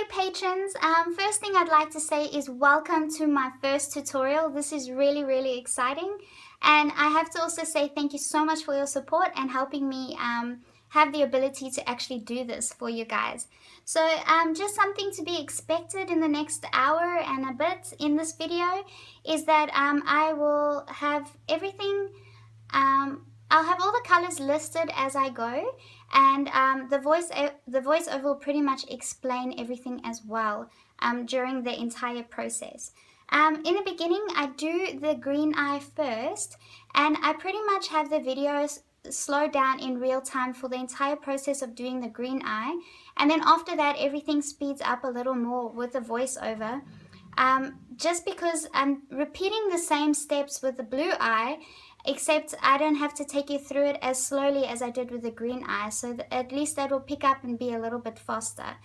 patrons, first thing I'd like to say is welcome to my first tutorial. This is really exciting, and I have to also say thank you so much for your support and helping me have the ability to actually do this for you guys. So just something to be expected in the next hour and a bit in this video is that I will have everything, I'll have all the colors listed as I go, and the voiceover will pretty much explain everything as well during the entire process. In the beginning, I do the green eye first, and I pretty much have the videos slow down in real time for the entire process of doing the green eye, and then after that everything speeds up a little more with the voiceover. Just because I'm repeating the same steps with the blue eye, except I don't have to take you through it as slowly as I did with the green eye, so at least that will pick up and be a little bit faster.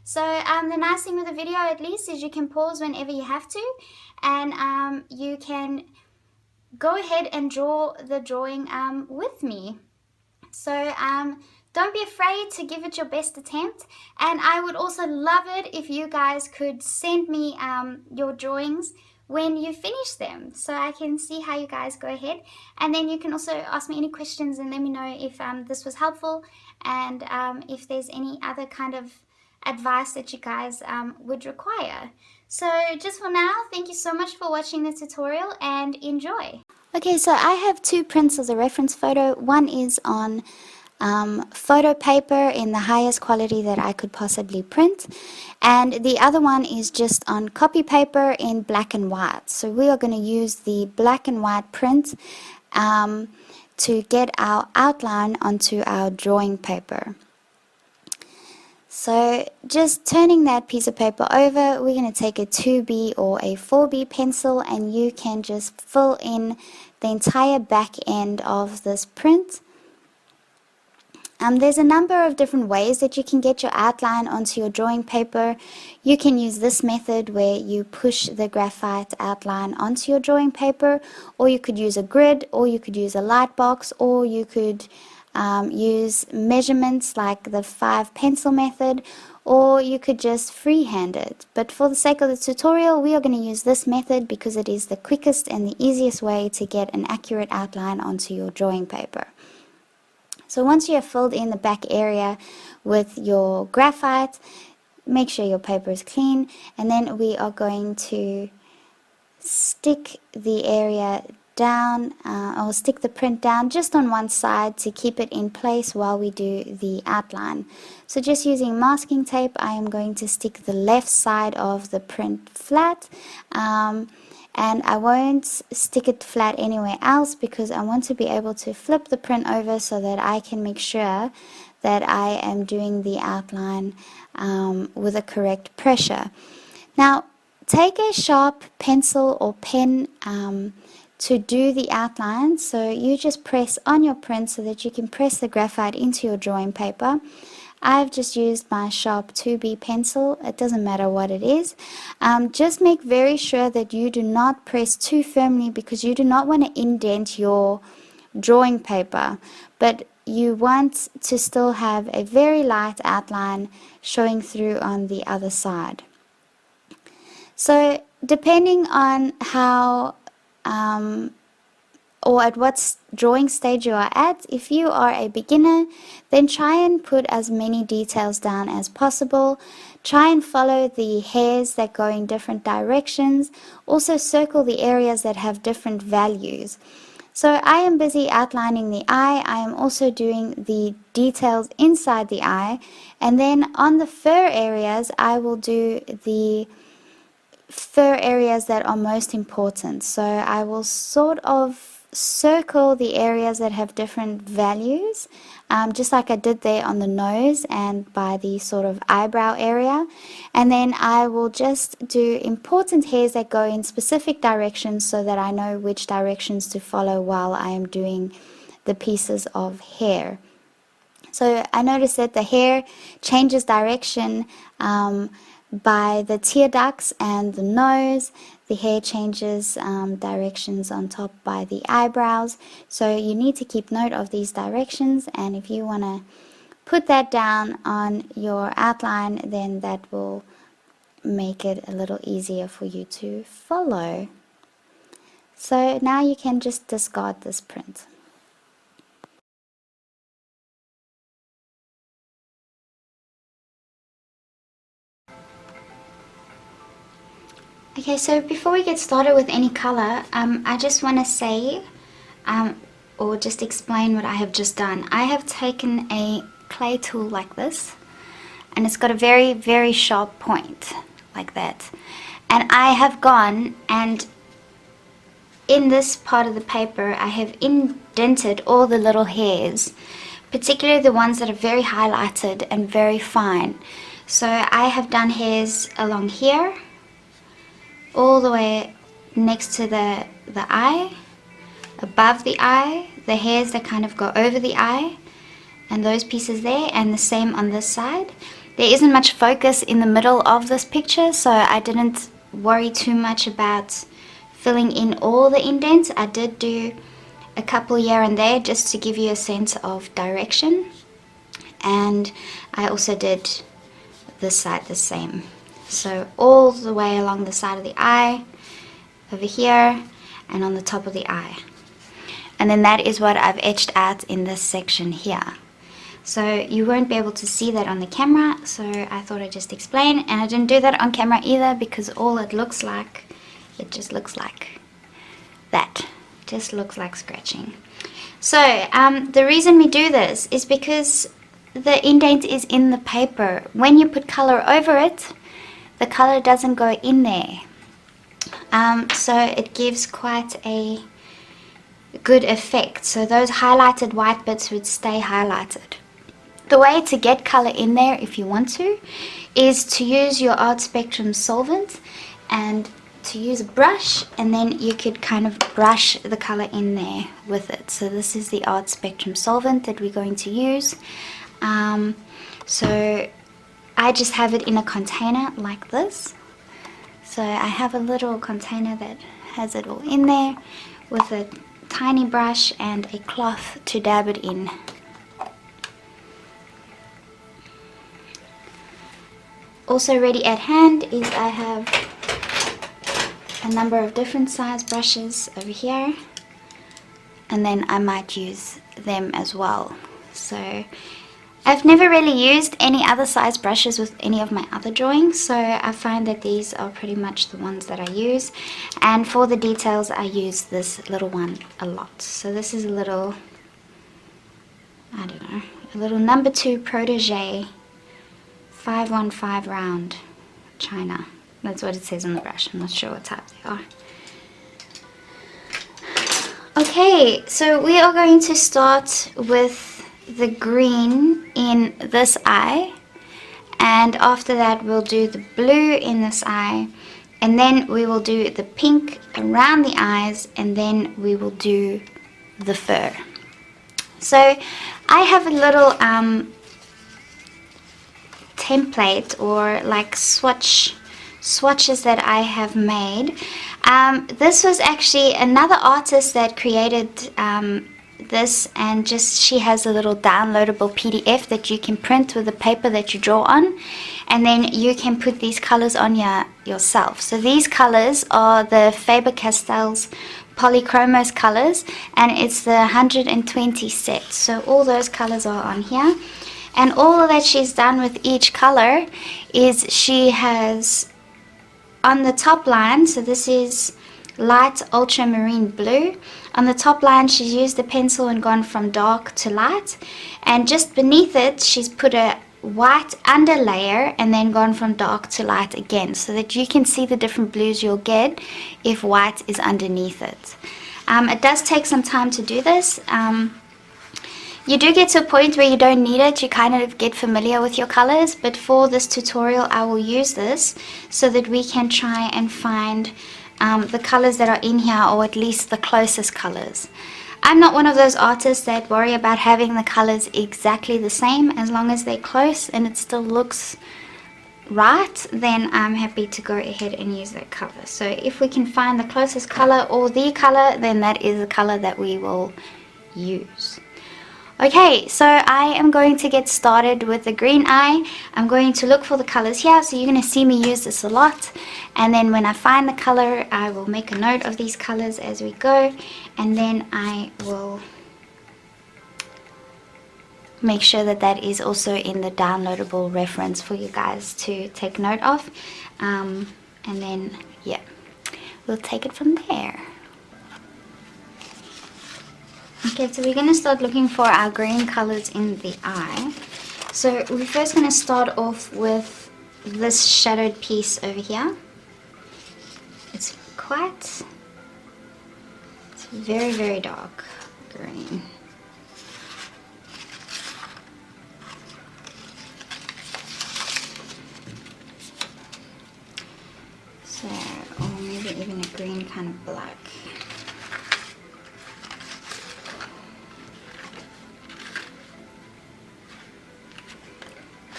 So the nice thing with the video at least is you can pause whenever you have to, and you can go ahead and draw the drawing with me. So don't be afraid to give it your best attempt, and I would also love it if you guys could send me your drawings when you finish them, so I can see how you guys go ahead, and then you can also ask me any questions and let me know if this was helpful, and if there's any other kind of advice that you guys would require. So just for now, thank you so much for watching the tutorial and enjoy. Okay, so I have two prints as a reference photo. One is on photo paper in the highest quality that I could possibly print, and the other one is just on copy paper in black and white. So we are going to use the black and white print to get our outline onto our drawing paper. So just turning that piece of paper over, we're going to take a 2B or a 4B pencil, and you can just fill in the entire back end of this print. There's a number of different ways that you can get your outline onto your drawing paper. You can use this method where you push the graphite outline onto your drawing paper, or you could use a grid, or you could use a light box, or you could use measurements like the 5 pencil method, or you could just freehand it. But for the sake of the tutorial, we are going to use this method because it is the quickest and the easiest way to get an accurate outline onto your drawing paper. So once you have filled in the back area with your graphite, make sure your paper is clean, and then we are going to stick the area down, or stick the print down just on one side to keep it in place while we do the outline. So just using masking tape, I am going to stick the left side of the print flat, and I won't stick it flat anywhere else because I want to be able to flip the print over so that I can make sure that I am doing the outline with the correct pressure. Now take a sharp pencil or pen to do the outline, so you just press on your print so that you can press the graphite into your drawing paper. I've just used my sharp 2B pencil, it doesn't matter what it is. Just make very sure that you do not press too firmly because you do not want to indent your drawing paper, but you want to still have a very light outline showing through on the other side. So depending on how or at what drawing stage you are at, if you are a beginner, then try and put as many details down as possible. Try and follow the hairs that go in different directions. Also circle the areas that have different values. So I am busy outlining the eye. I am also doing the details inside the eye, and then on the fur areas I will do the fur areas that are most important. So I will sort of circle the areas that have different values, just like I did there on the nose and by the sort of eyebrow area, and then I will just do important hairs that go in specific directions so that I know which directions to follow while I am doing the pieces of hair. So I noticed that the hair changes direction by the tear ducts and the nose. The hair changes directions on top by the eyebrows. So you need to keep note of these directions, and if you want to put that down on your outline, then that will make it a little easier for you to follow. So now you can just discard this print. Okay, so before we get started with any color, I just want to say, or just explain what I have just done. I have taken a clay tool like this, and it's got a very, very sharp point, like that. And I have gone and in this part of the paper, I have indented all the little hairs, particularly the ones that are very highlighted and very fine. So I have done hairs along here, all the way next to the eye, above the eye, the hairs that kind of go over the eye, and those pieces there, and the same on this side. There isn't much focus in the middle of this picture, so I didn't worry too much about filling in all the indents. I did do a couple here and there just to give you a sense of direction, and I also did this side the same. So all the way along the side of the eye, over here, and on the top of the eye. And then that is what I've etched out in this section here. So you won't be able to see that on the camera, so I thought I'd just explain. And I didn't do that on camera either, because all it looks like, it just looks like that. Just looks like scratching. So the reason we do this is because the indent is in the paper. When you put color over it, the color doesn't go in there. So it gives quite a good effect. So those highlighted white bits would stay highlighted. The way to get color in there, if you want to, is to use your Art Spectrum solvent and to use a brush, and then you could kind of brush the color in there with it. So this is the Art Spectrum solvant that we're going to use. So I just have it in a container like this. So I have a little container that has it all in there with a tiny brush and a cloth to dab it in. Also ready at hand is I have a number of different size brushes over here, and then I might use them as well. So I've never really used any other size brushes with any of my other drawings, so I find that these are pretty much the ones that I use. And for the details, I use this little one a lot. So this is a little, I don't know, a little number 2 Protégé 515 round China. That's what it says on the brush. I'm not sure what type they are. Okay, so we are going to start with the green in this eye, and after that we'll do the blue in this eye, and then we will do the pink around the eyes, and then we will do the fur. So I have a little template, or like swatches that I have made. This was actually another artist that created this, and just she has a little downloadable PDF that you can print with the paper that you draw on, and then you can put these colors on yourself. So these colors are the Faber-Castell's Polychromos colors, and it's the 120 set. So all those colors are on here, and all that she's done with each color is she has on the top line, so this is light ultramarine blue. On the top line she's used the pencil and gone from dark to light, and just beneath it she's put a white underlayer and then gone from dark to light again, so that you can see the different blues you'll get if white is underneath it. It does take some time to do this. You do get to a point where you don't need it, you kind of get familiar with your colors, but for this tutorial I will use this so that we can try and find the colors that are in here, or at least the closest colors. I'm not one of those artists that worry about having the colors exactly the same. As long as they're close and it still looks right, then I'm happy to go ahead and use that color. So if we can find the closest color or the color, then that is the color that we will use. Okay, so I am going to get started with the green eye. I'm going to look for the colors here, so you're going to see me use this a lot. And then when I find the color, I will make a note of these colors as we go. And then I will make sure that that is also in the downloadable reference for you guys to take note of. And then, yeah, we'll take it from there. Okay, so we're going to start looking for our green colors in the eye. So we're first going to start off with this shadowed piece over here. It's very, very dark green. So, or maybe even a green kind of black.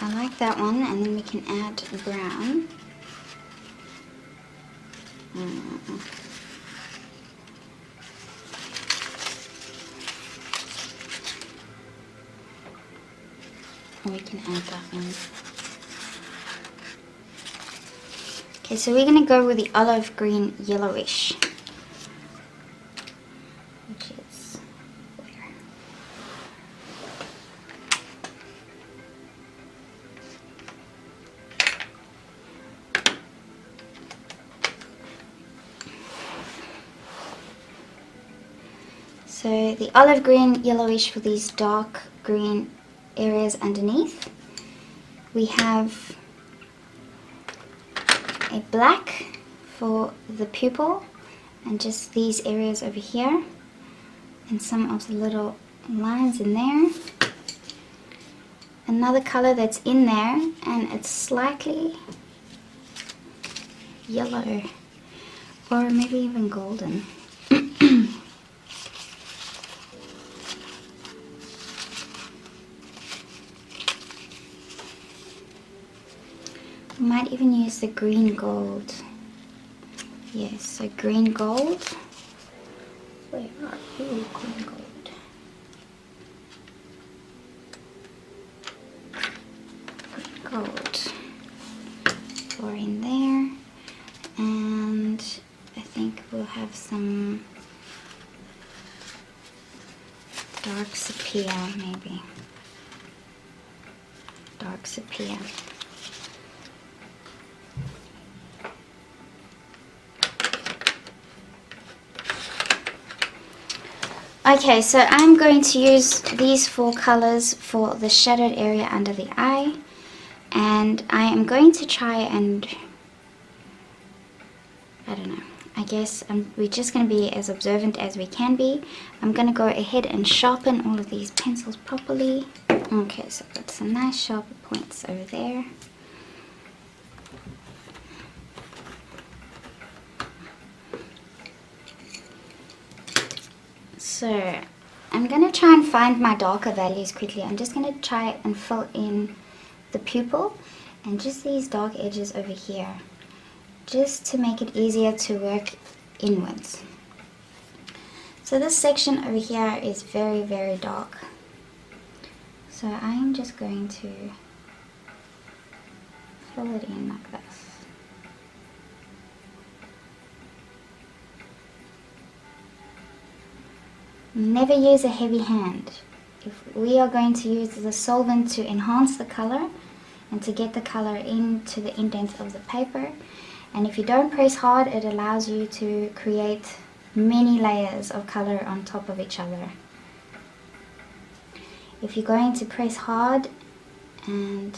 I like that one, and then we can add brown. We can add that one. Okay, so we're going to go with the olive green yellowish, which is where? So the olive green yellowish for these dark green areas underneath. We have a black for the pupil and just these areas over here and some of the little lines in there. Another color that's in there and it's slightly yellow or maybe even golden. We might even use the green gold. Yes, so green gold. Where are you, green gold? Green gold. Pour in there. And I think we'll have some dark sepia, maybe. Dark sepia. Okay, so I'm going to use these 4 colors for the shadowed area under the eye, and I am going to try and, I don't know, I guess we're just going to be as observant as we can be. I'm going to go ahead and sharpen all of these pencils properly. Okay, so I've got some nice sharp points over there. So I'm going to try and find my darker values quickly. I'm just going to try and fill in the pupil and just these dark edges over here, just to make it easier to work inwards. So this section over here is very, very dark. So I'm just going to fill it in like this. Never use a heavy hand. If we are going to use the solvent to enhance the color and to get the color into the indents of the paper, and if you don't press hard, it allows you to create many layers of color on top of each other. If you're going to press hard and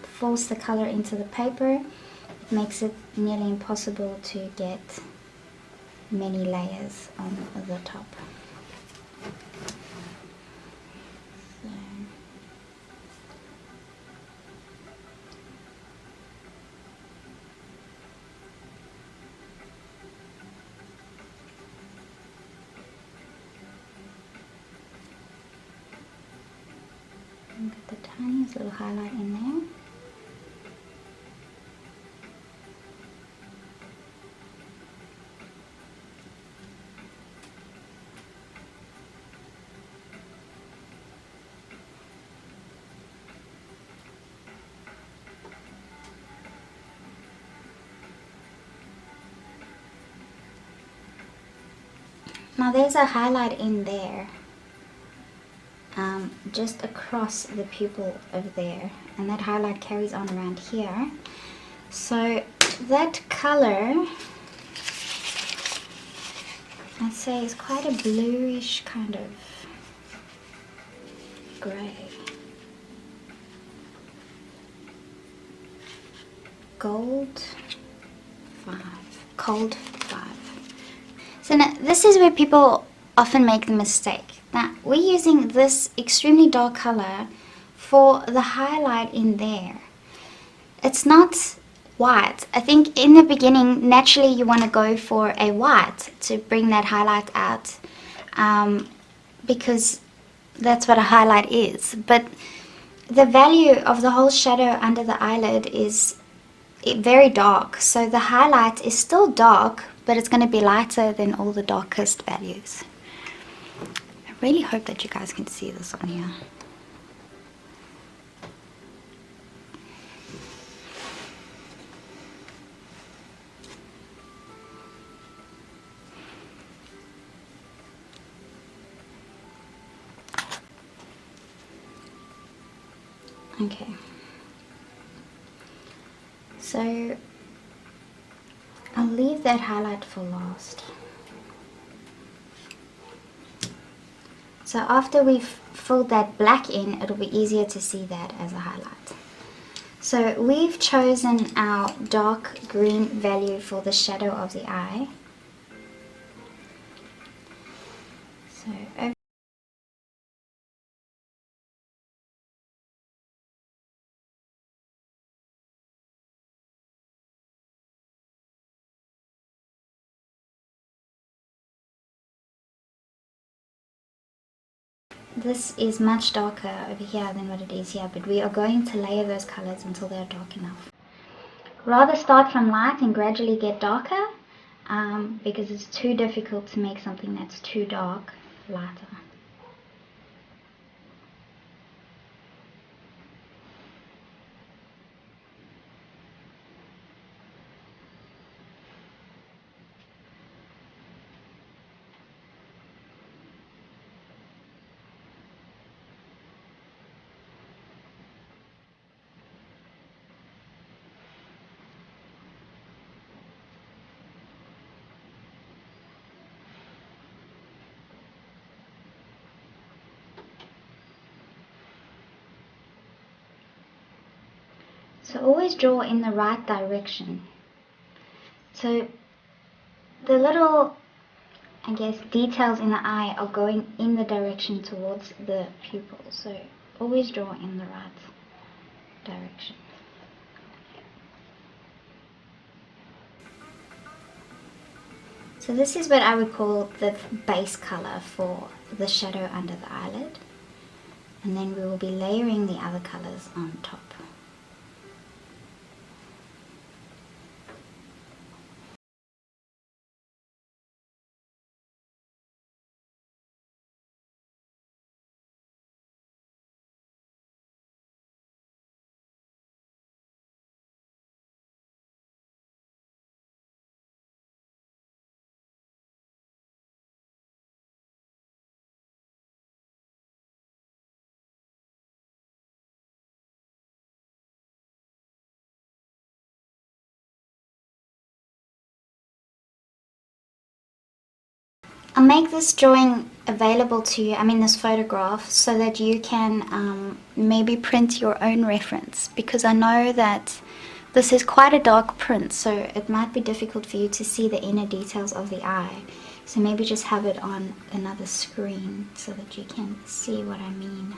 force the color into the paper, it makes it nearly impossible to get many layers on the top. So. Got the tiniest little highlight in there. Now there's a highlight in there, just across the pupil over there, and that highlight carries on around here. So that color, I'd say, is quite a bluish kind of grey. Gold 5, cold 5. So now this is where people often make the mistake. Now we're using this extremely dark color for the highlight in there. It's not white. I think in the beginning, naturally you want to go for a white to bring that highlight out, because that's what a highlight is. But the value of the whole shadow under the eyelid is very dark, so the highlight is still dark, but it's going to be lighter than all the darkest values. I really hope that you guys can see this on here. Okay, so I'll leave that highlight for last. So after we've filled that black in, it'll be easier to see that as a highlight. So we've chosen our dark green value for the shadow of the eye. So over this is much darker over here than what it is here, but we are going to layer those colors until they're dark enough. Rather start from light and gradually get darker, because it's too difficult to make something that's too dark lighter. So always draw in the right direction. So the little, I guess, details in the eye are going in the direction towards the pupil. So always draw in the right direction. So this is what I would call the base color for the shadow under the eyelid. And then we will be layering the other colors on top. I'll make this drawing available to you, this photograph, so that you can maybe print your own reference, because I know that this is quite a dark print, so it might be difficult for you to see the inner details of the eye. So maybe just have it on another screen so that you can see what I mean.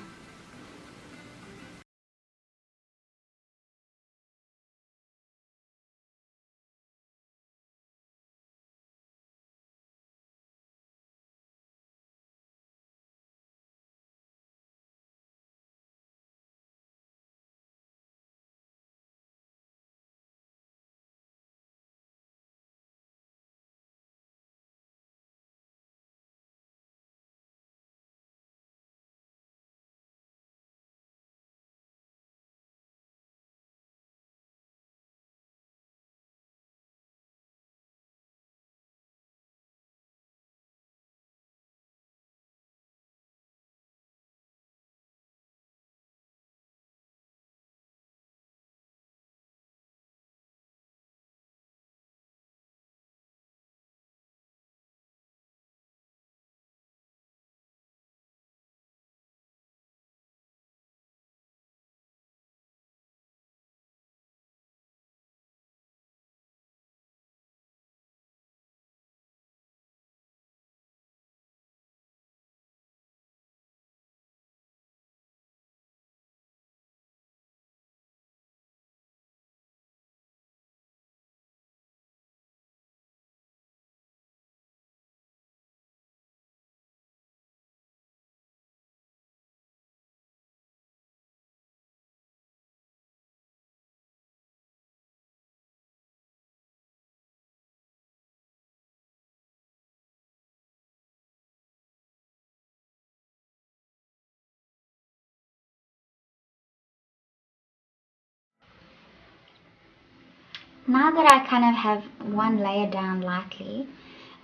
Now that I kind of have one layer down lightly,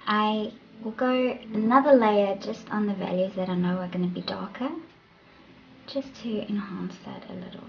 I will go another layer just on the values that I know are going to be darker, just to enhance that a little.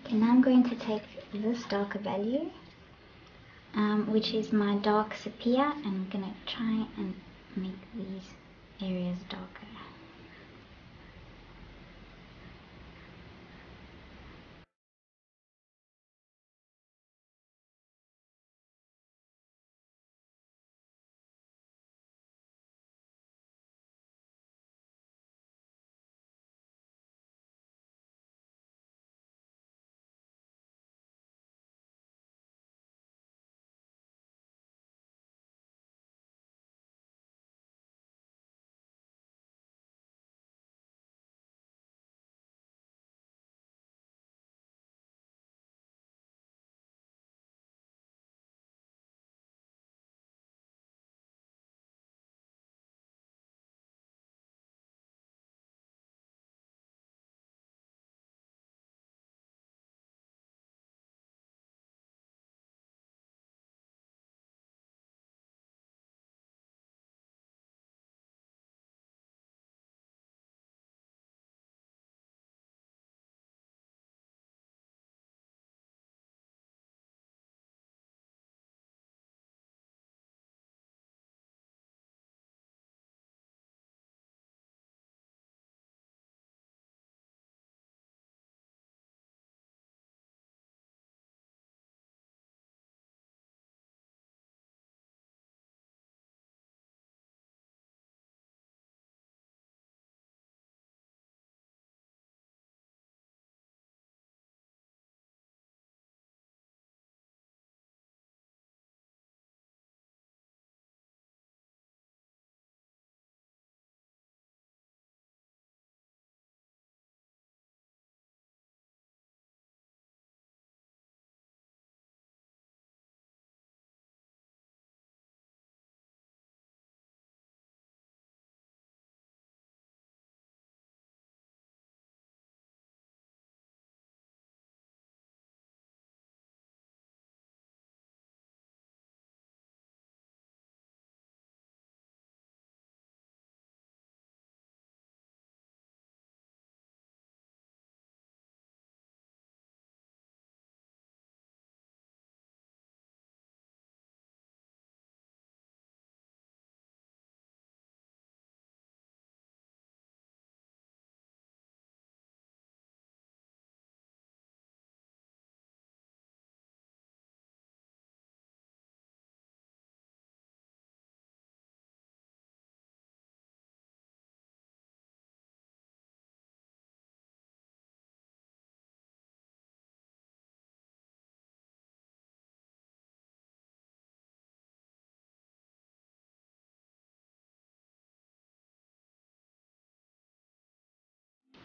Okay, now I'm going to take this darker value, which is my dark sepia, and I'm going to try and make these areas darker.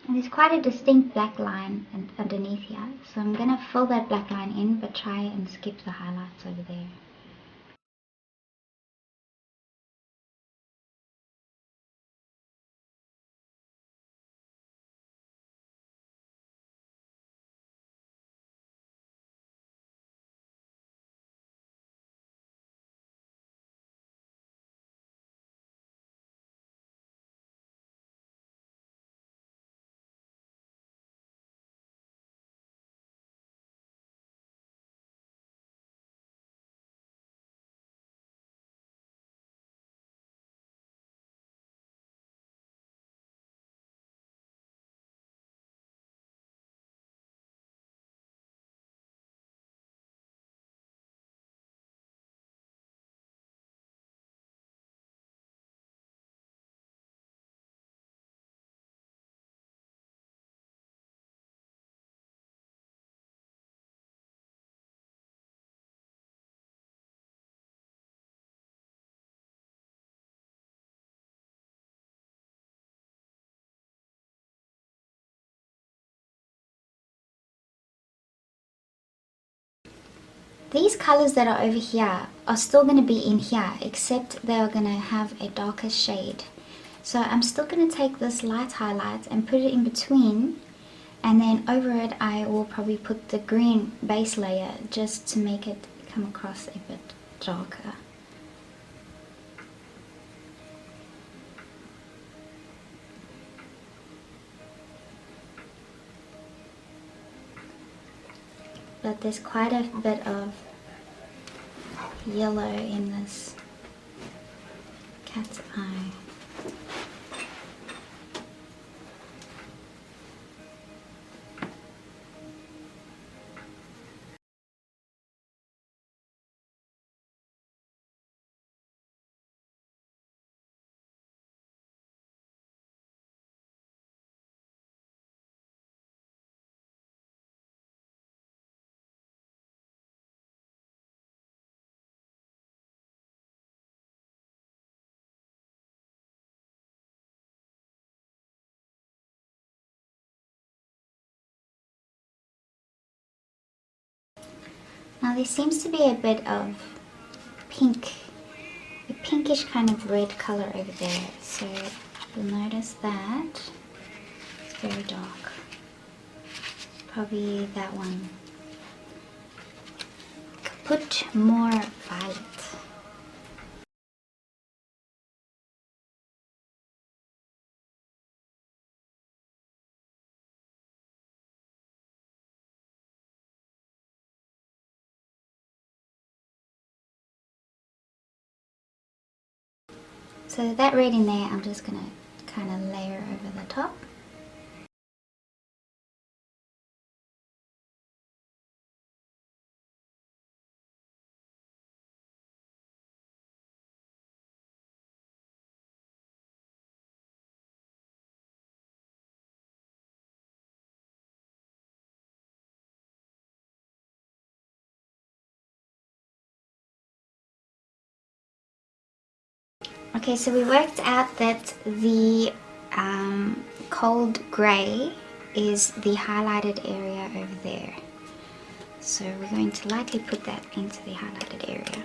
And there's quite a distinct black line underneath here, so I'm going to fill that black line in, but try and skip the highlights over there. these colors that are over here are still going to be in here, except they are going to have a darker shade. So I'm still going to take this light highlight and put it in between, and then over it I will probably put the green base layer just to make it come across a bit darker. But there's quite a bit of yellow in this cat's eye. Now there seems to be a bit of pink, a pinkish kind of red color over there, so you'll notice that it's very dark. Probably that one. Put more violet. So that red in there, I'm just going to kind of layer over the top. Okay, so we worked out that the cold grey is the highlighted area over there. So we're going to lightly put that into the highlighted area.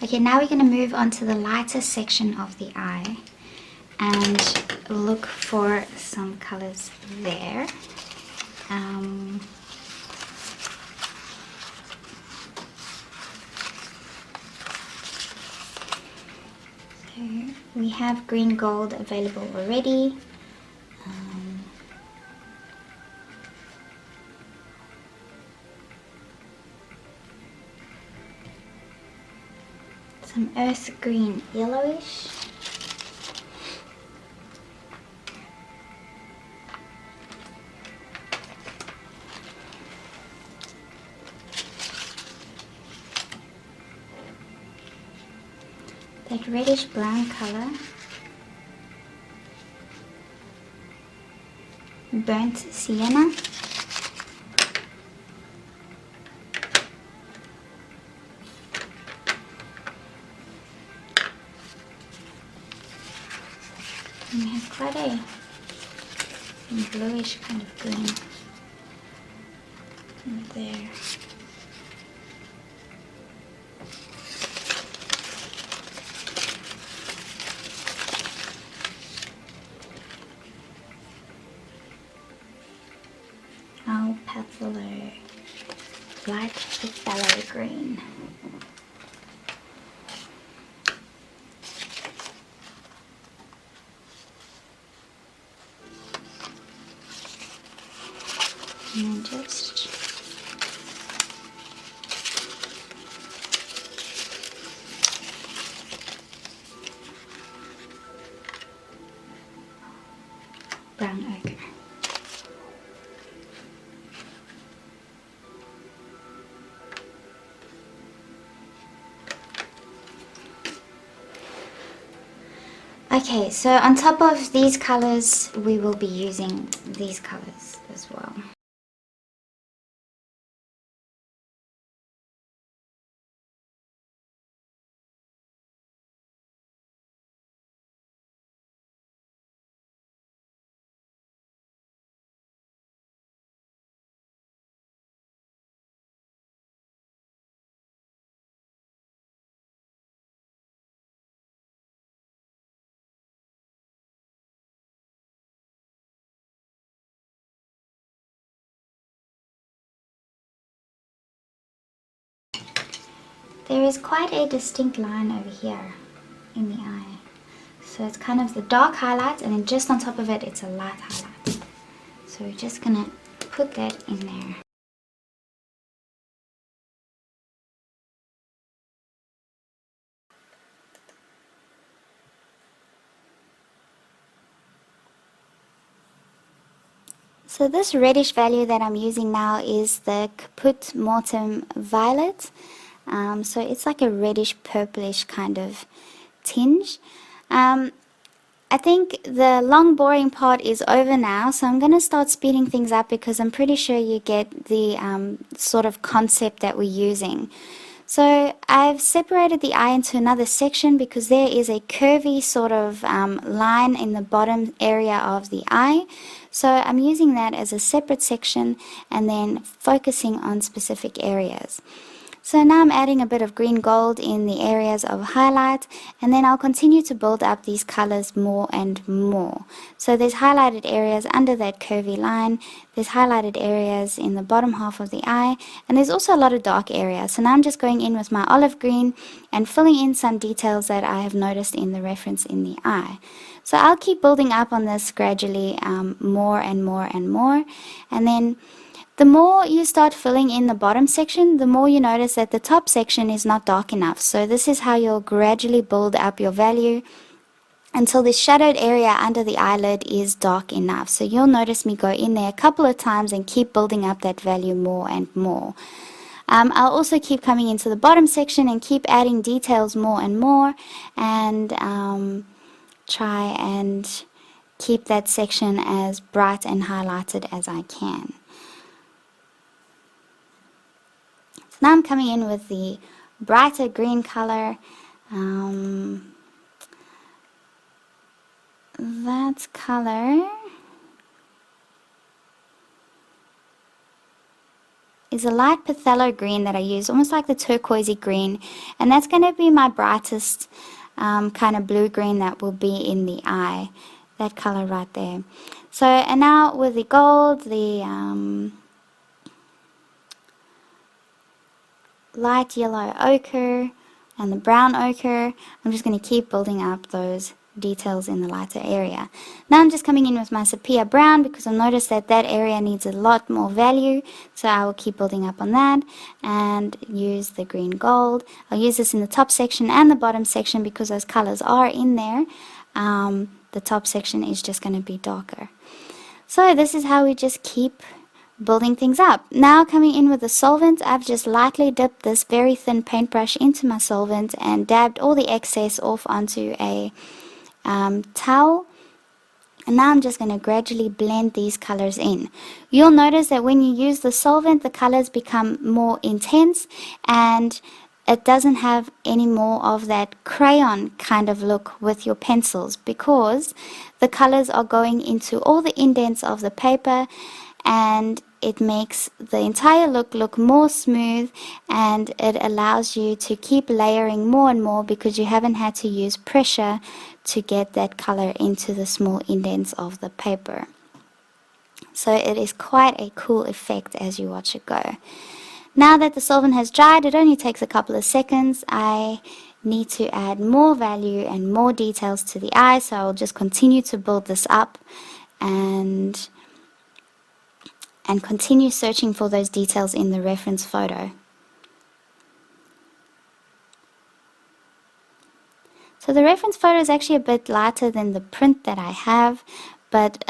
Okay, now we're going to move on to the lighter section of the eye and look for some colors there. So we have green gold available already. some earth green yellowish. That reddish brown color. Burnt sienna. And we have quite a bluish kind of green there. Opaque, light phthalo green. And then just brown ochre. Okay, so on top of these colors, we will be using these colors as well. There is quite a distinct line over here in the eye. So it's kind of the dark highlight, and then just on top of it, it's a light highlight. So we're just gonna put that in there. So this reddish value that I'm using now is the Caput Mortem Violet. So it's like a reddish purplish kind of tinge. I think the long boring part is over now, so I'm going to start speeding things up because I'm pretty sure you get the sort of concept that we're using. So I've separated the eye into another section because there is a curvy sort of line in the bottom area of the eye. So I'm using that as a separate section and then focusing on specific areas. So now I'm adding a bit of green gold in the areas of highlight, and then I'll continue to build up these colors more and more. So there's highlighted areas under that curvy line, there's highlighted areas in the bottom half of the eye, and there's also a lot of dark areas. So now I'm just going in with my olive green and filling in some details that I have noticed in the reference in the eye. So I'll keep building up on this gradually more and more and more, and then the more you start filling in the bottom section, the more you notice that the top section is not dark enough. So this is how you'll gradually build up your value until the shadowed area under the eyelid is dark enough. So you'll notice me go in there a couple of times and keep building up that value more and more. I'll also keep coming into the bottom section and keep adding details more and more, and try and keep that section as bright and highlighted as I can. Now I'm coming in with the brighter green color. That color is a light phthalo green that I use, almost like the turquoisey green, and that's going to be my brightest kind of blue-green that will be in the eye, that color right there. So, and now with the gold, the light yellow ochre and the brown ochre, I'm just going to keep building up those details in the lighter area. Now I'm just coming in with my sepia brown because I noticed that that area needs a lot more value, so I will keep building up on that and use the green gold. I'll use this in the top section and the bottom section because those colors are in there. The top section is just going to be darker. So this is how we just keep building things up. Now coming in with the solvent, I've just lightly dipped this very thin paintbrush into my solvent and dabbed all the excess off onto a towel. And now I'm just going to gradually blend these colors in. You'll notice that when you use the solvent, the colors become more intense and it doesn't have any more of that crayon kind of look with your pencils because the colors are going into all the indents of the paper, and it makes the entire look more smooth, and it allows you to keep layering more and more because you haven't had to use pressure to get that color into the small indents of the paper. So it is quite a cool effect as you watch it go. Now that the solvent has dried, it only takes a couple of seconds. I need to add more value and more details to the eye, so I'll just continue to build this up and continue searching for those details in the reference photo. So the reference photo is actually a bit lighter than the print that I have, but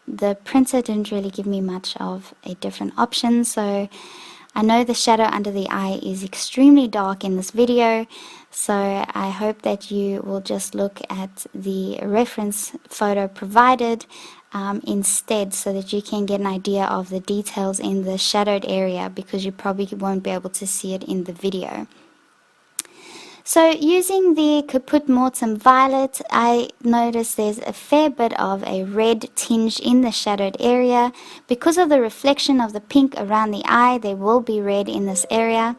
the printer didn't really give me much of a different option, so I know the shadow under the eye is extremely dark in this video, so I hope that you will just look at the reference photo provided instead, so that you can get an idea of the details in the shadowed area, because you probably won't be able to see it in the video. So using the Caput Mortem Violet, I noticed there's a fair bit of a red tinge in the shadowed area. Because of the reflection of the pink around the eye, there will be red in this area,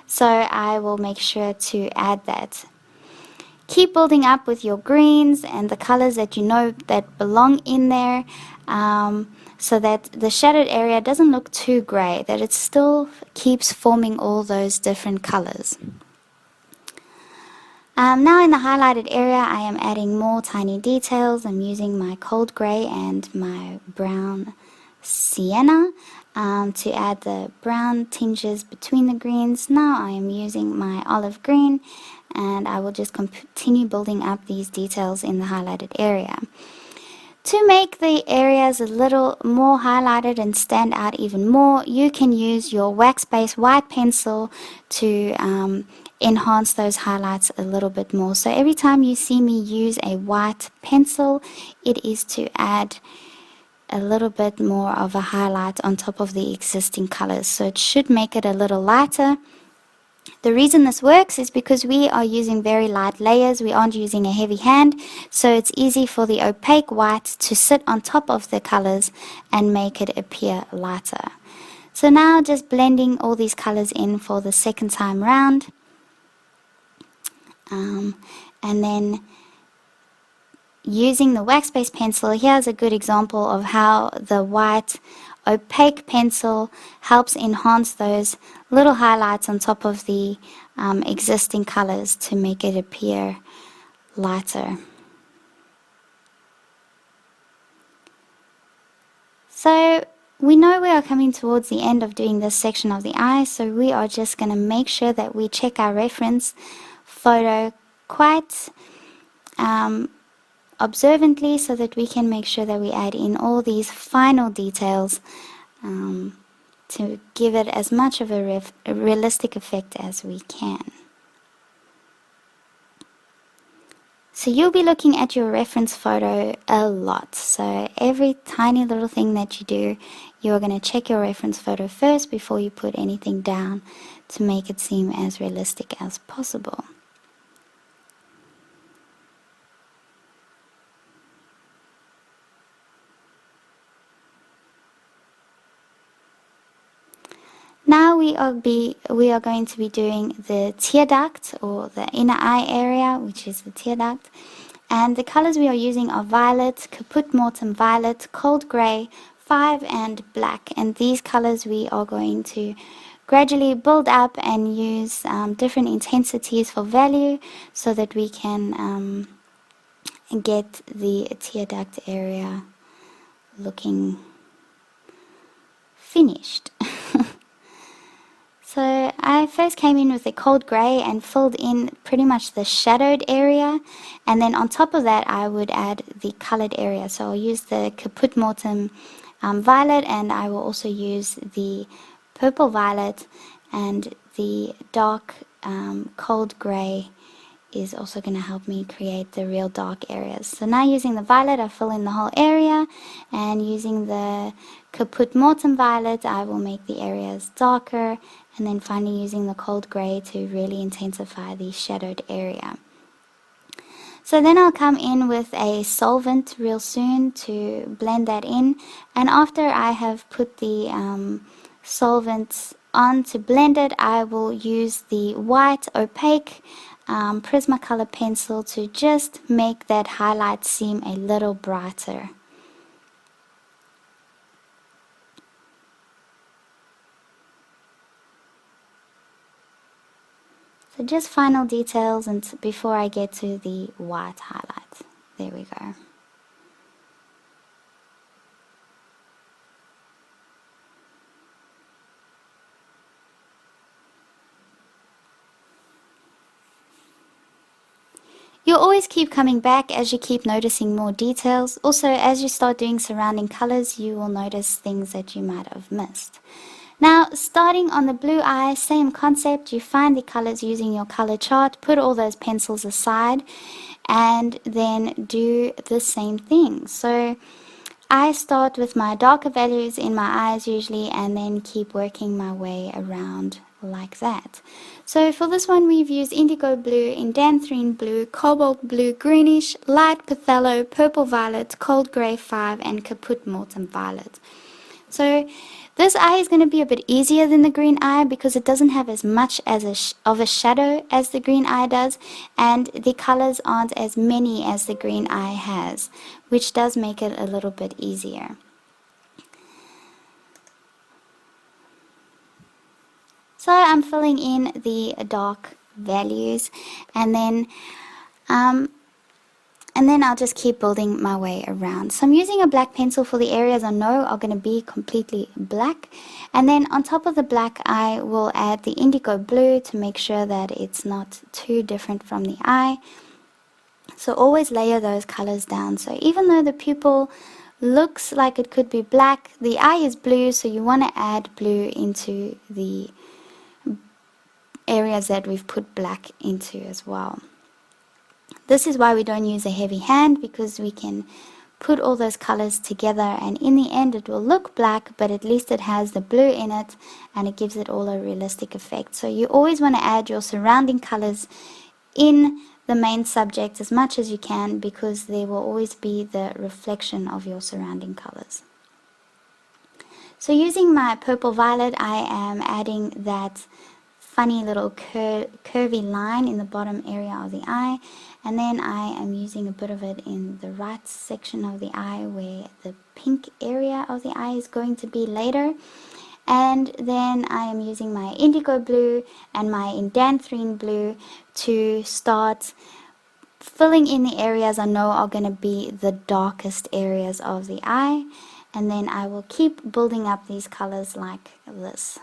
so I will make sure to add that. Keep building up with your greens and the colors that you know that belong in there, so that the shadowed area doesn't look too gray, that it still keeps forming all those different colors. Now in the highlighted area, I am adding more tiny details. I'm using my cold gray and my brown sienna to add the brown tinges between the greens. Now I am using my olive green, and I will just continue building up these details in the highlighted area. To make the areas a little more highlighted and stand out even more, you can use your wax-based white pencil to enhance those highlights a little bit more. So every time you see me use a white pencil, it is to add a little bit more of a highlight on top of the existing colors. So it should make it a little lighter. The reason this works is because we are using very light layers. We aren't using a heavy hand, so it's easy for the opaque white to sit on top of the colors and make it appear lighter. So now just blending all these colors in for the second time round. And then using the wax-based pencil, here's a good example of how the white opaque pencil helps enhance those little highlights on top of the existing colors to make it appear lighter. So we know we are coming towards the end of doing this section of the eye, so we are just going to make sure that we check our reference photo quite observantly, so that we can make sure that we add in all these final details to give it as much of a realistic effect as we can. So you'll be looking at your reference photo a lot, so every tiny little thing that you do, you're going to check your reference photo first before you put anything down to make it seem as realistic as possible. Now we are going to be doing the tear duct, or the inner eye area, which is the tear duct. And the colors we are using are violet, Caput Mortem Violet, Cold Grey, 5 and black. And these colors we are going to gradually build up and use different intensities for value, so that we can get the tear duct area looking finished. So I first came in with a cold grey and filled in pretty much the shadowed area, and then on top of that I would add the coloured area. So I'll use the Caput Mortem violet, and I will also use the purple violet, and the dark cold grey is also going to help me create the real dark areas. So now using the violet, I fill in the whole area, and using the Caput Mortem violet, I will make the areas darker, and then finally using the cold grey to really intensify the shadowed area. So then I'll come in with a solvent real soon to blend that in, and after I have put the solvents on to blend it, I will use the white opaque Prismacolor pencil to just make that highlight seem a little brighter. So just final details and before I get to the white highlight. There we go. You'll always keep coming back as you keep noticing more details. Also, as you start doing surrounding colors, you will notice things that you might have missed. Now, starting on the blue eye, same concept. You find the colors using your color chart, put all those pencils aside, and then do the same thing. So I start with my darker values in my eyes usually, and then keep working my way around like that. So for this one we've used indigo blue, indanthrene blue, cobalt blue, greenish, light phthalo, purple violet, cold grey 5, and Caput Mortem violet. So this eye is going to be a bit easier than the green eye because it doesn't have as much as of a shadow as the green eye does, and the colors aren't as many as the green eye has, which does make it a little bit easier. So I'm filling in the dark values, and then I'll just keep building my way around. So I'm using a black pencil for the areas I know are going to be completely black, and then on top of the black I will add the indigo blue to make sure that it's not too different from the eye. So always layer those colors down. So even though the pupil looks like it could be black, the eye is blue, so you want to add blue into the areas that we've put black into as well. This is why we don't use a heavy hand, because we can put all those colors together and in the end it will look black, but at least it has the blue in it and it gives it all a realistic effect. So you always want to add your surrounding colors in the main subject as much as you can, because there will always be the reflection of your surrounding colors. So using my purple violet, I am adding that funny little curvy line in the bottom area of the eye, and then I am using a bit of it in the right section of the eye where the pink area of the eye is going to be later. And then I am using my indigo blue and my indanthrene blue to start filling in the areas I know are going to be the darkest areas of the eye, and then I will keep building up these colors like this.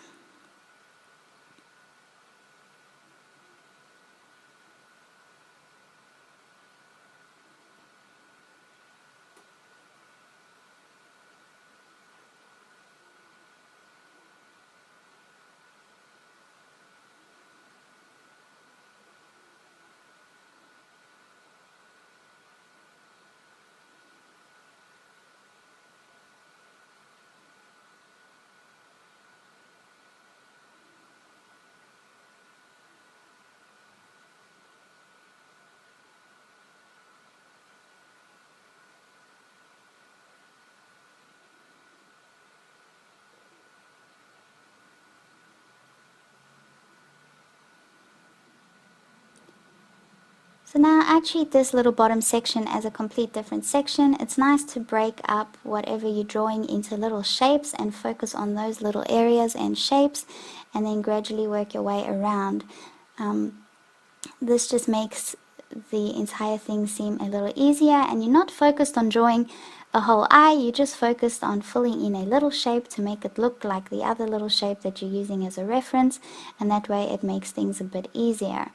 So now I treat this little bottom section as a complete different section. It's nice to break up whatever you're drawing into little shapes and focus on those little areas and shapes, and then gradually work your way around. This just makes the entire thing seem a little easier, and you're not focused on drawing a whole eye, you're just focused on filling in a little shape to make it look like the other little shape that you're using as a reference, and that way it makes things a bit easier.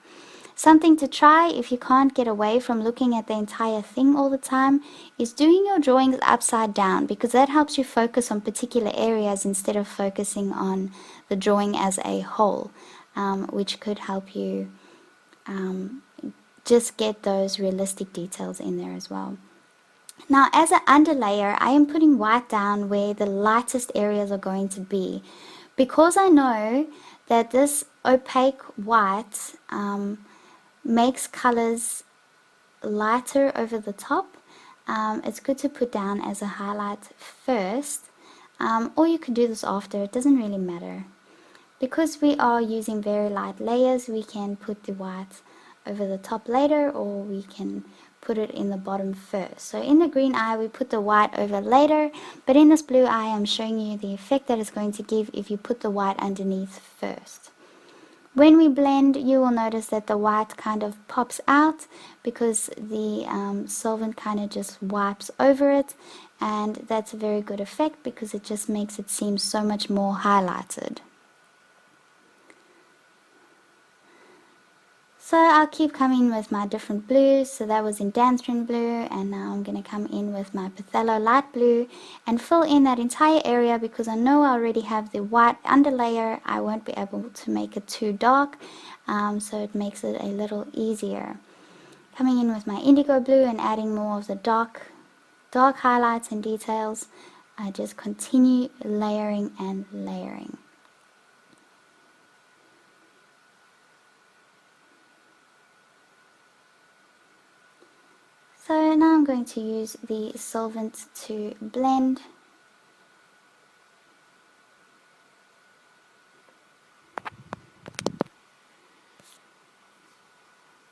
Something to try if you can't get away from looking at the entire thing all the time is doing your drawings upside down, because that helps you focus on particular areas instead of focusing on the drawing as a whole, which could help you just get those realistic details in there as well. Now, as an underlayer, I am putting white down where the lightest areas are going to be, because I know that this opaque white makes colors lighter over the top. It's good to put down as a highlight first, or you could do this after, it doesn't really matter. Because we are using very light layers, we can put the white over the top later, or we can put it in the bottom first. So in the green eye we put the white over later, but in this blue eye I'm showing you the effect that it's going to give if you put the white underneath first. When we blend, you will notice that the white kind of pops out because the solvent kind of just wipes over it, and that's a very good effect because it just makes it seem so much more highlighted. So I'll keep coming with my different blues. So that was in Dancrin blue, and now I'm going to come in with my Phthalo light blue and fill in that entire area, because I know I already have the white underlayer. I won't be able to make it too dark, so it makes it a little easier. Coming in with my indigo blue and adding more of the dark highlights and details. I just continue layering and layering. So now I'm going to use the solvent to blend.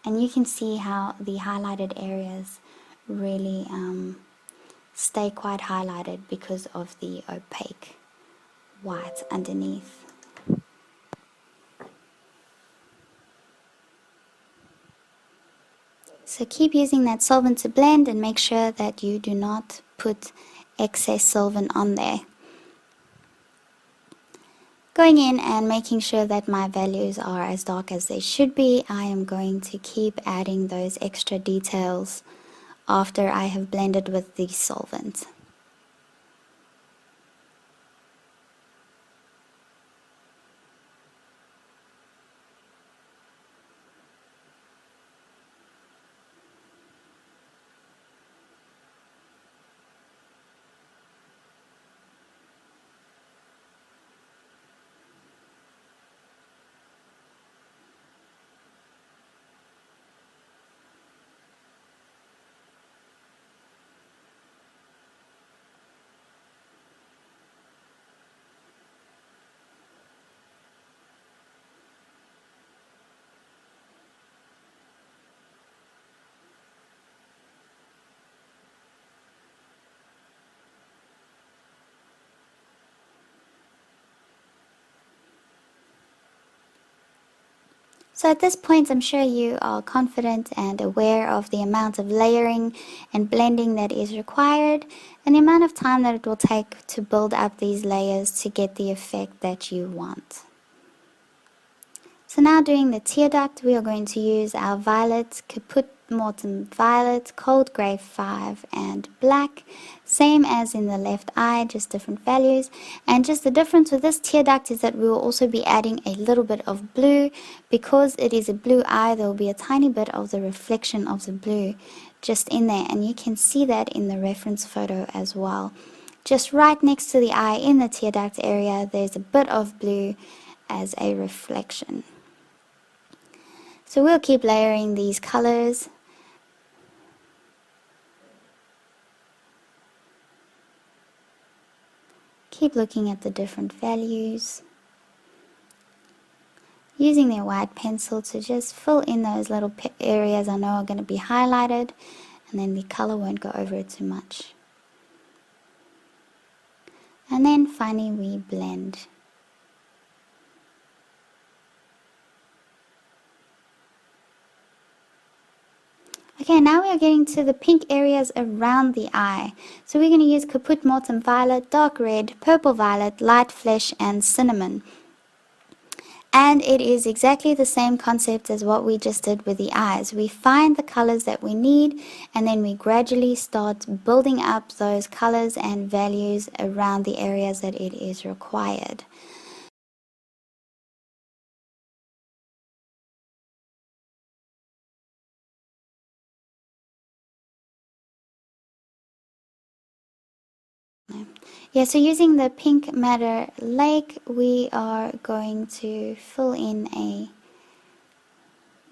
And you can see how the highlighted areas really stay quite highlighted because of the opaque white underneath. So keep using that solvent to blend, and make sure that you do not put excess solvent on there. Going in and making sure that my values are as dark as they should be, I am going to keep adding those extra details after I have blended with the solvent. So at this point, I'm sure you are confident and aware of the amount of layering and blending that is required, and the amount of time that it will take to build up these layers to get the effect that you want. So now doing the tear duct, we are going to use our violet, Caput Mortem Violet, Cold Grey 5 and Black, same as in the left eye, just different values. And just the difference with this tear duct is that we will also be adding a little bit of blue. Because it is a blue eye, there will be a tiny bit of the reflection of the blue just in there, and you can see that in the reference photo as well. Just right next to the eye in the tear duct area, there's a bit of blue as a reflection. So we'll keep layering these colors. Keep looking at the different values. Using their white pencil to just fill in those little areas I know are going to be highlighted, and then the color won't go over it too much. And then finally we blend. Okay, now we are getting to the pink areas around the eye. So we're going to use Caput Mortem Violet, Dark Red, Purple Violet, Light Flesh, and Cinnamon. And it is exactly the same concept as what we just did with the eyes. We find the colors that we need, and then we gradually start building up those colors and values around the areas that it is required. Yeah, so using the pink matter lake, we are going to fill in a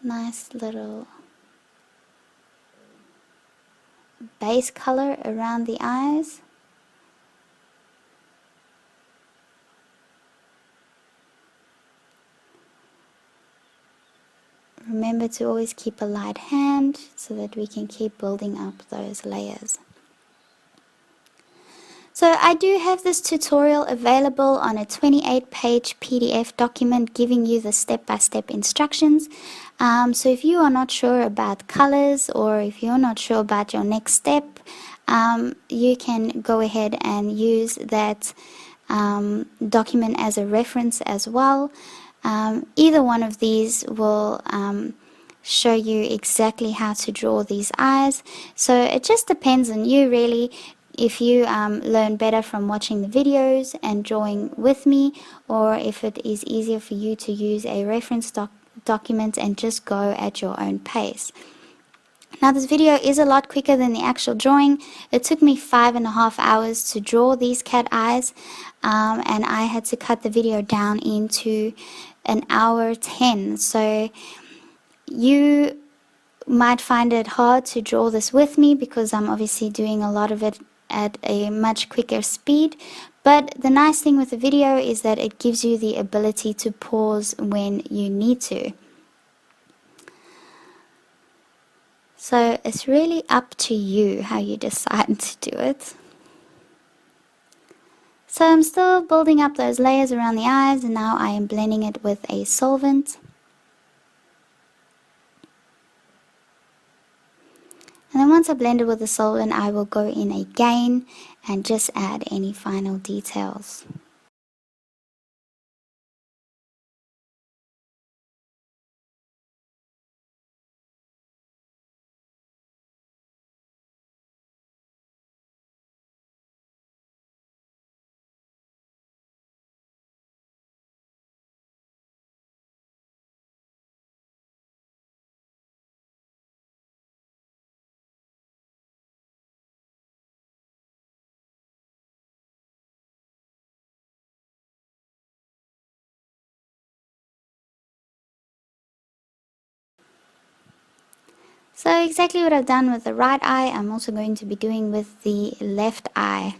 nice little base color around the eyes. Remember to always keep a light hand so that we can keep building up those layers. So I do have this tutorial available on a 28-page PDF document giving you the step-by-step instructions. So if you are not sure about colors, or if you're not sure about your next step, you can go ahead and use that document as a reference as well. Either one of these will show you exactly how to draw these eyes. So it just depends on you really. If you learn better from watching the videos and drawing with me, or if it is easier for you to use a reference document and just go at your own pace. Now this video is a lot quicker than the actual drawing. It took me 5.5 hours to draw these cat eyes, and I had to cut the video down into 1 hour 10. So you might find it hard to draw this with me because I'm obviously doing a lot of it at a much quicker speed. But the nice thing with the video is that it gives you the ability to pause when you need to. So it's really up to you how you decide to do it. So I'm still building up those layers around the eyes, and now I am blending it with a solvent. And then once I blend it with the solvent, I will go in again and just add any final details. So exactly what I've done with the right eye, I'm also going to be doing with the left eye.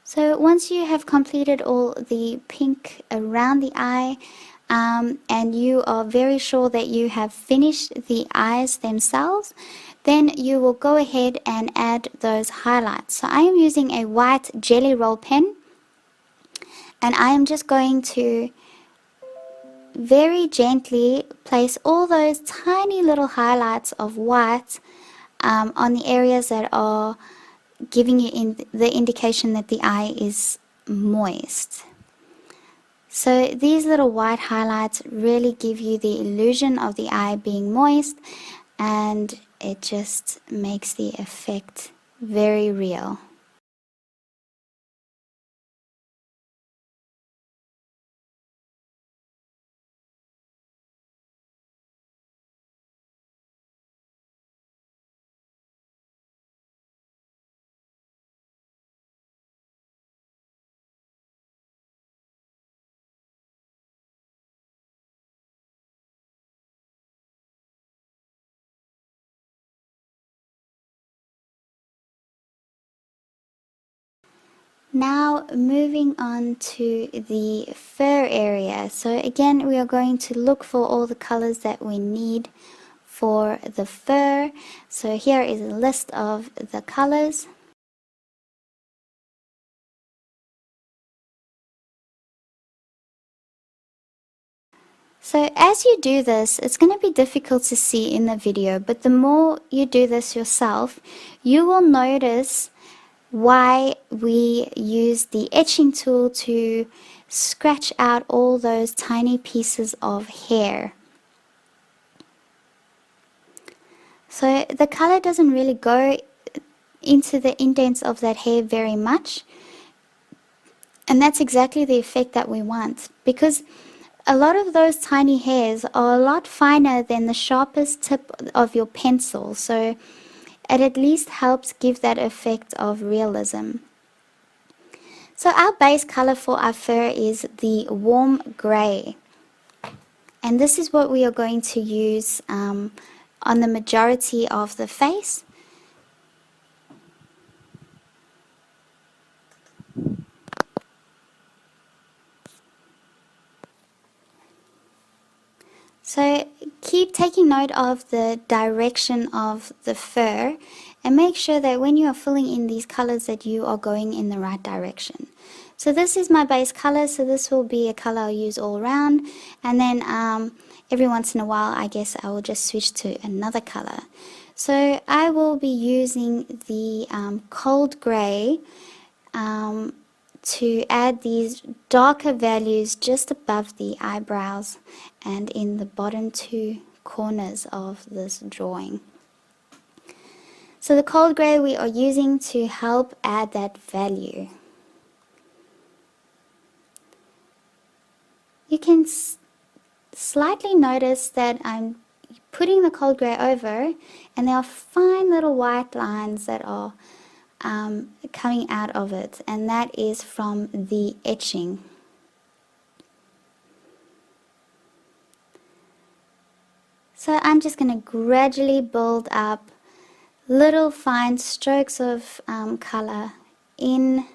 So once you have completed all the pink around the eye, and you are very sure that you have finished the eyes themselves, then you will go ahead and add those highlights. So I am using a white jelly roll pen, and I am just going to very gently place all those tiny little highlights of white on the areas that are giving you the indication that the eye is moist. So these little white highlights really give you the illusion of the eye being moist, and it just makes the effect very real. Now moving on to the fur area. So again, we are going to look for all the colors that we need for the fur. So here is a list of the colors. So as you do this, it's going to be difficult to see in the video, but the more you do this yourself, you will notice why we use the etching tool to scratch out all those tiny pieces of hair. So the color doesn't really go into the indents of that hair very much, and that's exactly the effect that we want, because a lot of those tiny hairs are a lot finer than the sharpest tip of your pencil, so it at least helps give that effect of realism. So our base color for our fur is the warm gray, and this is what we are going to use on the majority of the face. So keep taking note of the direction of the fur, and make sure that when you are filling in these colors that you are going in the right direction. So this is my base color, so this will be a color I'll use all around, and then every once in a while I guess I will just switch to another color. So I will be using the cold gray to add these darker values just above the eyebrows and in the bottom two corners of this drawing. So the cold grey we are using to help add that value. You can slightly notice that I'm putting the cold grey over, and there are fine little white lines that are coming out of it, and that is from the etching. So I'm just going to gradually build up little fine strokes of color in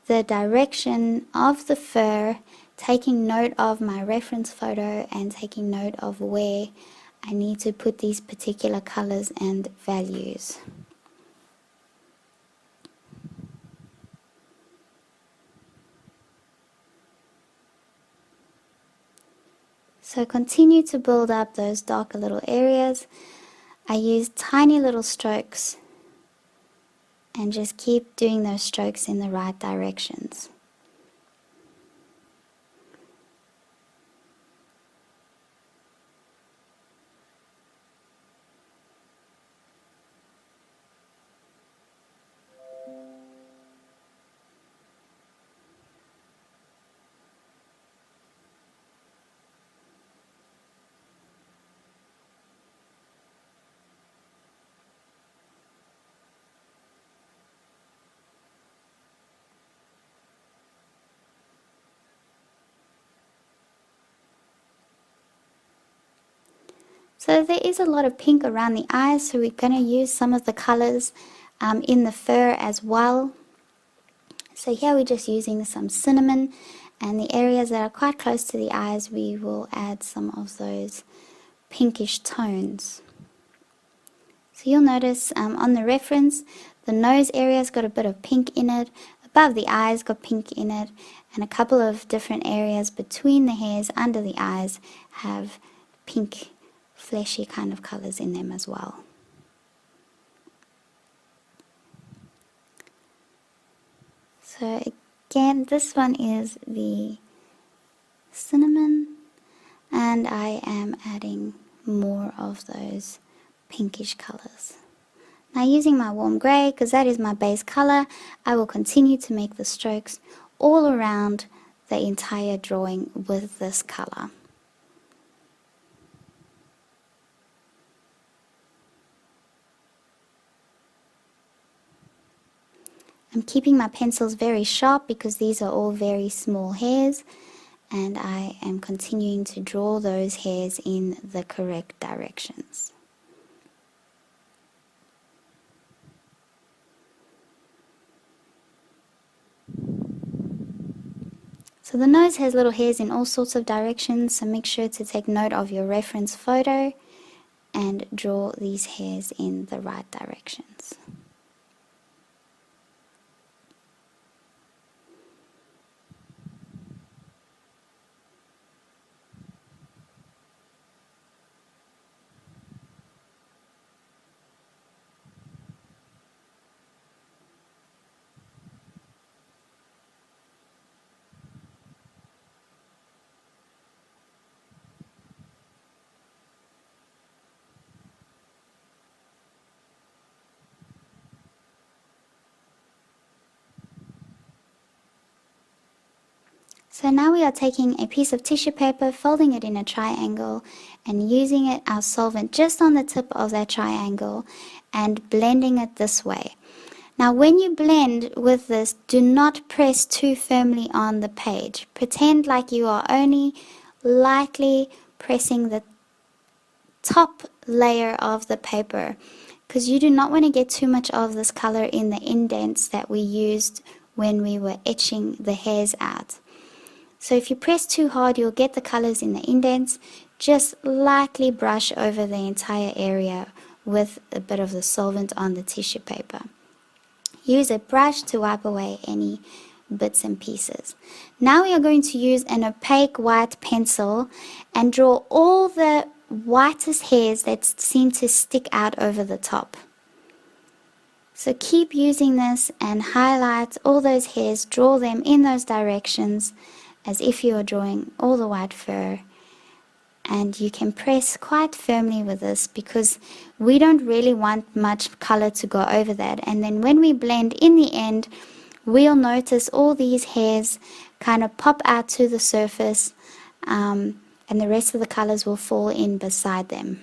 the direction of the fur, taking note of my reference photo and taking note of where I need to put these particular colors and values. So continue to build up those darker little areas. I use tiny little strokes and just keep doing those strokes in the right directions. So there is a lot of pink around the eyes, so we're going to use some of the colors in the fur as well. So here we're just using some cinnamon, and the areas that are quite close to the eyes, we will add some of those pinkish tones. So you'll notice on the reference, the nose area's got a bit of pink in it, above the eyes got pink in it, and a couple of different areas between the hairs under the eyes have pink, fleshy kind of colors in them as well. So again, this one is the cinnamon, and I am adding more of those pinkish colors. Now using my warm grey, because that is my base color, I will continue to make the strokes all around the entire drawing with this color. I'm keeping my pencils very sharp because these are all very small hairs, and I am continuing to draw those hairs in the correct directions. So the nose has little hairs in all sorts of directions, so make sure to take note of your reference photo and draw these hairs in the right directions. So now we are taking a piece of tissue paper, folding it in a triangle, and using it, our solvent, just on the tip of that triangle, and blending it this way. Now when you blend with this, do not press too firmly on the page. Pretend like you are only lightly pressing the top layer of the paper, because you do not want to get too much of this color in the indents that we used when we were etching the hairs out. So if you press too hard, you'll get the colors in the indents. Just lightly brush over the entire area with a bit of the solvent on the tissue paper. Use a brush to wipe away any bits and pieces. Now we are going to use an opaque white pencil and draw all the whitest hairs that seem to stick out over the top. So keep using this and highlight all those hairs, draw them in those directions as if you are drawing all the white fur. And you can press quite firmly with this because we don't really want much color to go over that. And then when we blend in the end, we'll notice all these hairs kind of pop out to the surface, and the rest of the colors will fall in beside them.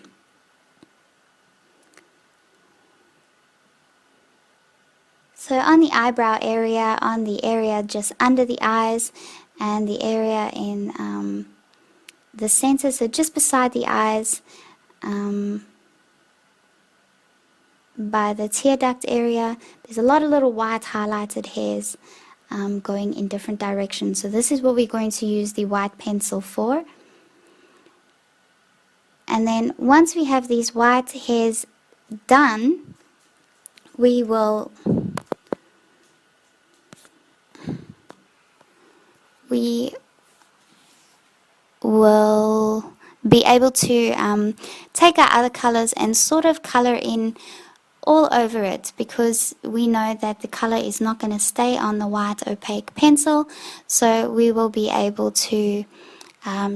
So on the eyebrow area, on the area just under the eyes, and the area in the center, so just beside the eyes, by the tear duct area, there's a lot of little white highlighted hairs going in different directions. So this is what we're going to use the white pencil for. And then once we have these white hairs done, we will be able to take our other colors and sort of color in all over it, because we know that the color is not going to stay on the white opaque pencil, so we will be able to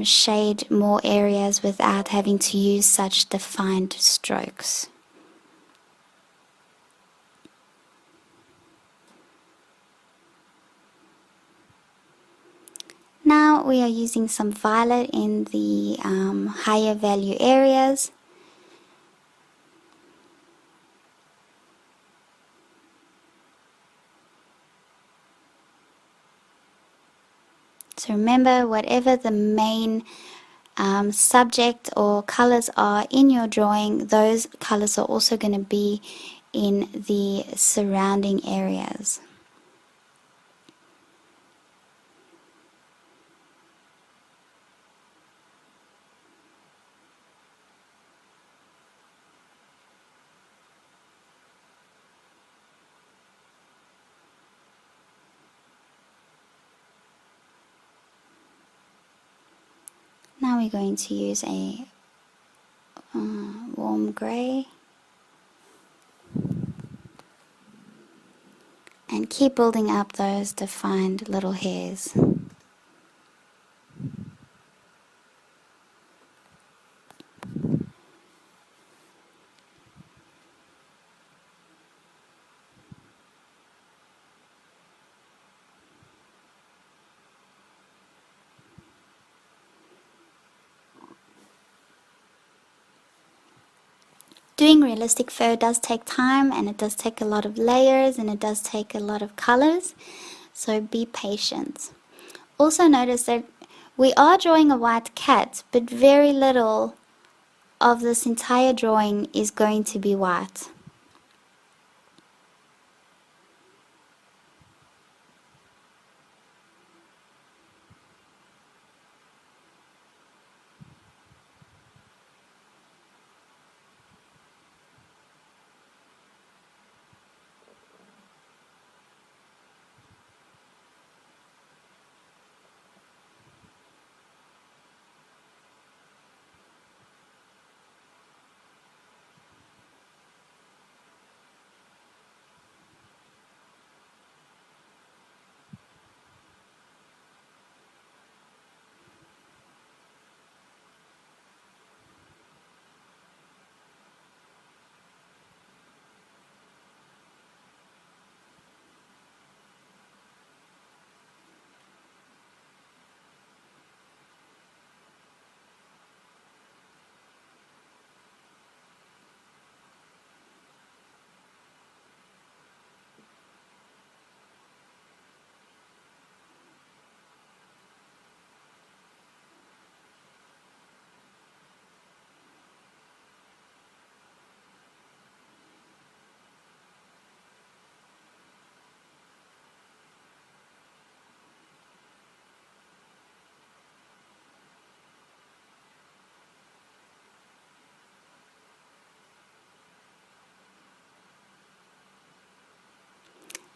shade more areas without having to use such defined strokes. Now we are using some violet in the higher value areas. So remember, whatever the main subject or colors are in your drawing, those colors are also going to be in the surrounding areas. we're going to use a warm grey and keep building up those defined little hairs. Doing realistic fur does take time, and it does take a lot of layers, and it does take a lot of colors, so be patient. Also notice that we are drawing a white cat, but very little of this entire drawing is going to be white.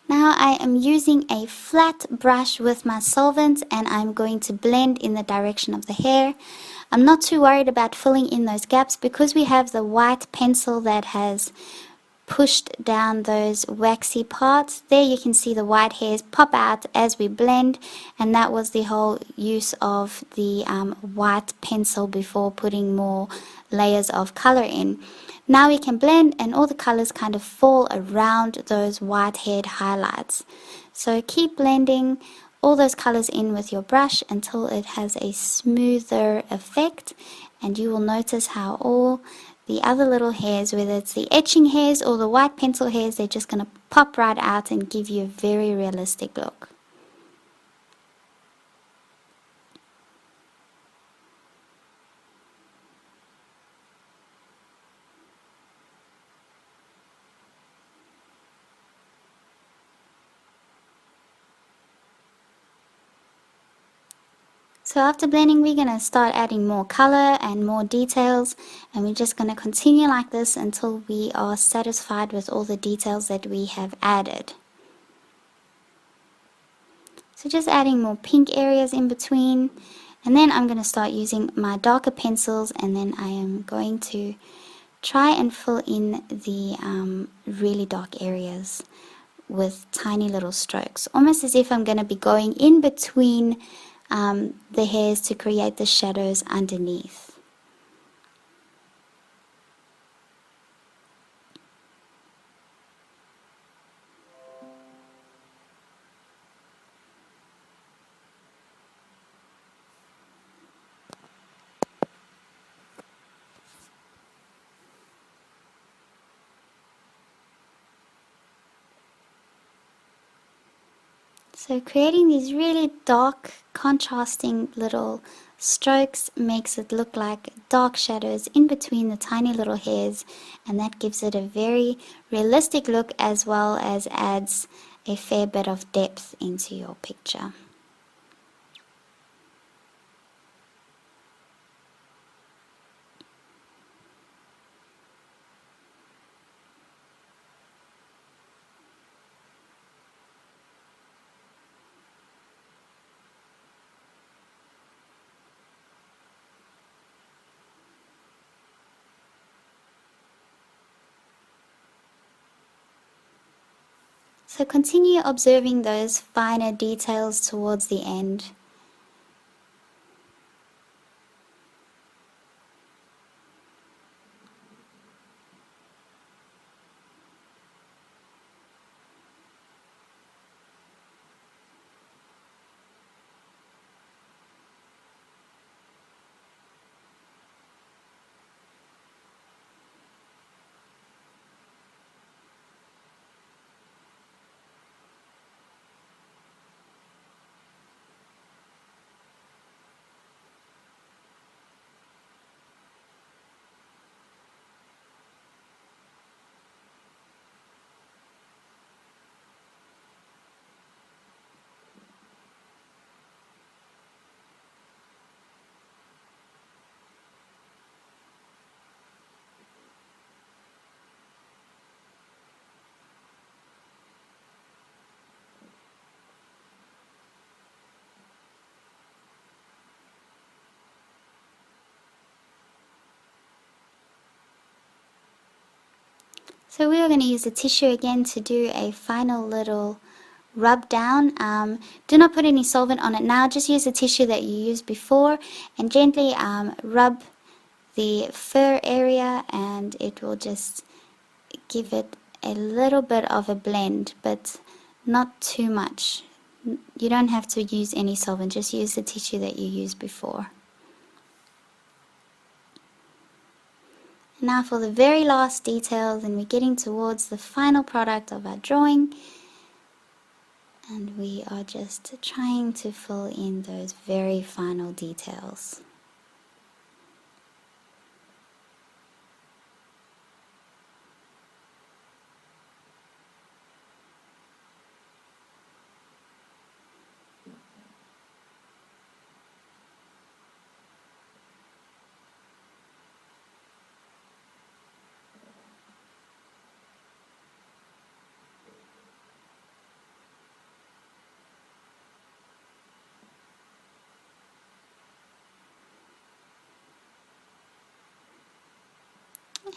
Now I am using a flat brush with my solvent, and I'm going to blend in the direction of the hair. I'm not too worried about filling in those gaps because we have the white pencil that has pushed down those waxy parts. There you can see the white hairs pop out as we blend, and that was the whole use of the white pencil before putting more layers of color in. Now we can blend and all the colors kind of fall around those white haired highlights. So keep blending all those colors in with your brush until it has a smoother effect, and you will notice how all the other little hairs, whether it's the etching hairs or the white pencil hairs, they're just going to pop right out and give you a very realistic look. So after blending, we're going to start adding more color and more details, and we're just going to continue like this until we are satisfied with all the details that we have added. So just adding more pink areas in between, and then I'm going to start using my darker pencils, and then I am going to try and fill in the really dark areas with tiny little strokes, almost as if I'm going to be going in between the hairs to create the shadows underneath. So creating these really dark, contrasting little strokes makes it look like dark shadows in between the tiny little hairs, and that gives it a very realistic look as well as adds a fair bit of depth into your picture. So continue observing those finer details towards the end. So we are going to use the tissue again to do a final little rub down. Do not put any solvent on it now, just use the tissue that you used before and gently rub the fur area, and it will just give it a little bit of a blend, but not too much. You don't have to use any solvent, just use the tissue that you used before. Now for the very last details, and we're getting towards the final product of our drawing, and we are just trying to fill in those very final details.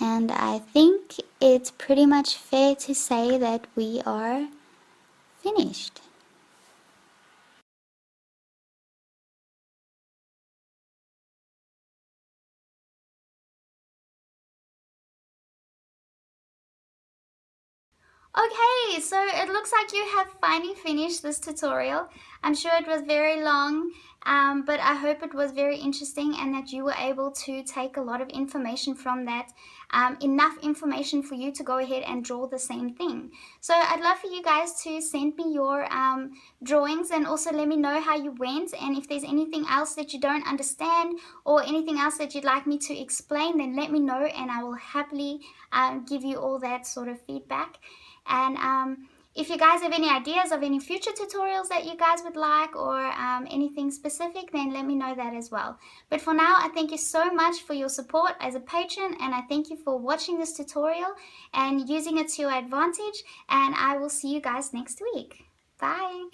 And I think it's pretty much fair to say that we are finished. Okay, so it looks like you have finally finished this tutorial. I'm sure it was very long, but I hope it was very interesting and that you were able to take a lot of information from that, enough information for you to go ahead and draw the same thing. So I'd love for you guys to send me your drawings and also let me know how you went, and if there's anything else that you don't understand or anything else that you'd like me to explain, then let me know and I will happily give you all that sort of feedback. And if you guys have any ideas of any future tutorials that you guys would like, or anything specific, then let me know that as well. But for now, I thank you so much for your support as a patron, and I thank you for watching this tutorial and using it to your advantage, and I will see you guys next week. Bye!